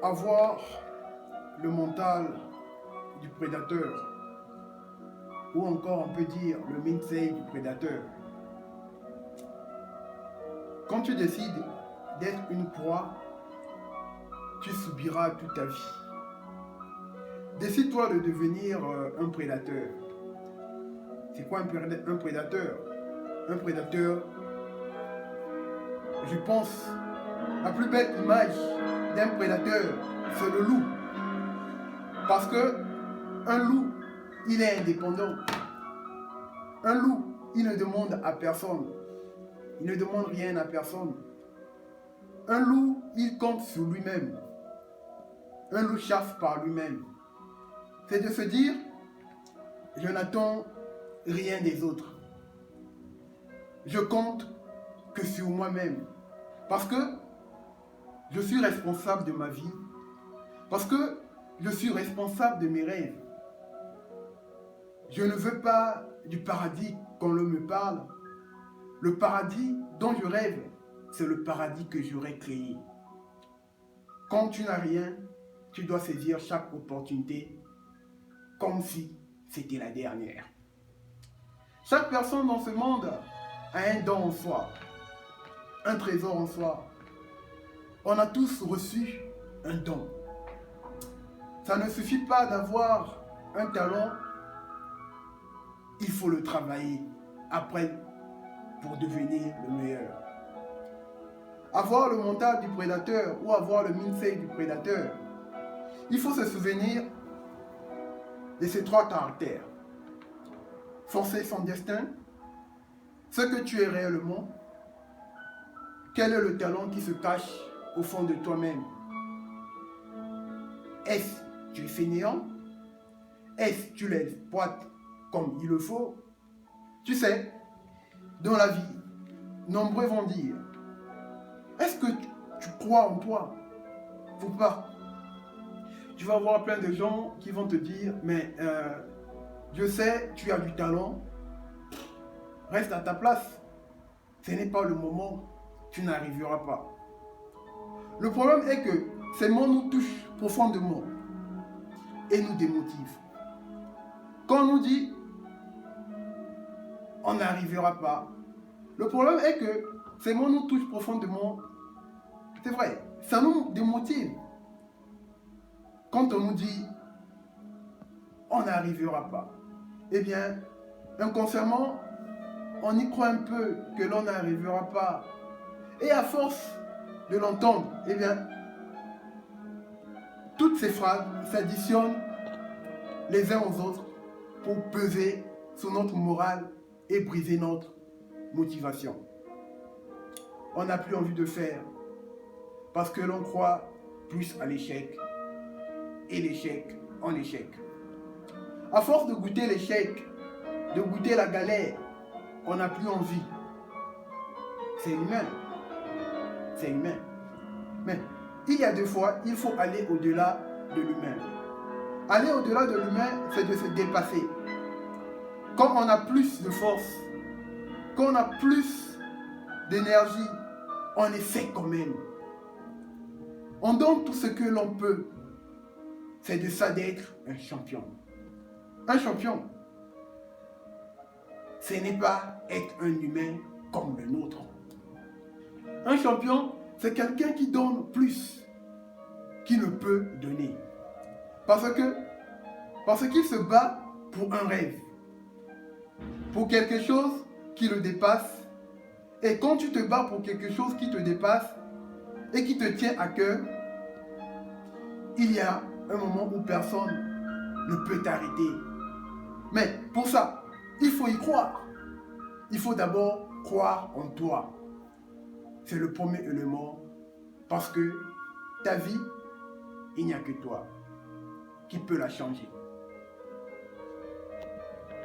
avoir le mental du prédateur, ou encore on peut dire le mindset du prédateur. Quand tu décides d'être une proie, tu subiras toute ta vie. Décide-toi de devenir un prédateur. C'est quoi un prédateur? Un prédateur, je pense, la plus belle image d'un prédateur, c'est le loup. Parce que un loup, il est indépendant. Un loup, il ne demande à personne. Il ne demande rien à personne. Un loup, il compte sur lui-même. Un loup chasse par lui-même. C'est de se dire, je n'attends rien des autres. Je compte que sur moi-même. Parce que je suis responsable de ma vie. Parce que je suis responsable de mes rêves. Je ne veux pas du paradis qu'on me parle. Le paradis dont je rêve, c'est le paradis que j'aurais créé. Quand tu n'as rien, tu dois saisir chaque opportunité comme si c'était la dernière. Chaque personne dans ce monde a un don en soi, un trésor en soi. On a tous reçu un don. Ça ne suffit pas d'avoir un talent, il faut le travailler après pour devenir le meilleur. Avoir le mental du prédateur ou avoir le mindset du prédateur, il faut se souvenir de ces trois caractères. Forcer son destin, ce que tu es réellement, quel est le talent qui se cache au fond de toi-même. Est-ce que tu es fainéant? Est-ce que tu l'exploites comme il le faut? Tu sais, dans la vie, nombreux vont dire, est-ce que tu crois en toi? Faut pas. Tu vas voir plein de gens qui vont te dire, mais je sais, tu as du talent, reste à ta place. Ce n'est pas le moment, tu n'arriveras pas. Le problème est que ces mots nous touchent profondément et nous démotivent. Quand on nous dit, on n'arrivera pas, le problème est que ces mots nous touchent profondément. C'est vrai, ça nous démotive. Quand on nous dit, on n'arrivera pas, eh bien, inconsciemment, on y croit un peu que l'on n'arrivera pas. Et à force de l'entendre, eh bien, toutes ces phrases s'additionnent les uns aux autres pour peser sur notre morale et briser notre motivation. On n'a plus envie de faire parce que l'on croit plus à l'échec et l'échec en échec. À force de goûter l'échec, de goûter la galère, on n'a plus envie. C'est humain. C'est humain. Mais il y a des fois, il faut aller au-delà de l'humain. Aller au-delà de l'humain, c'est de se dépasser. Quand on a plus de force, quand on a plus d'énergie, on essaie quand même. On donne tout ce que l'on peut. C'est de ça d'être un champion. Un champion, ce n'est pas être un humain comme le nôtre. Un champion, c'est quelqu'un qui donne plus qu'il ne peut donner. Parce qu'il se bat pour un rêve, pour quelque chose qui le dépasse. Et quand tu te bats pour quelque chose qui te dépasse et qui te tient à cœur, il y a un moment où personne ne peut t'arrêter. Mais pour ça, il faut y croire. Il faut d'abord croire en toi. C'est le premier élément. Parce que ta vie, il n'y a que toi qui peut la changer.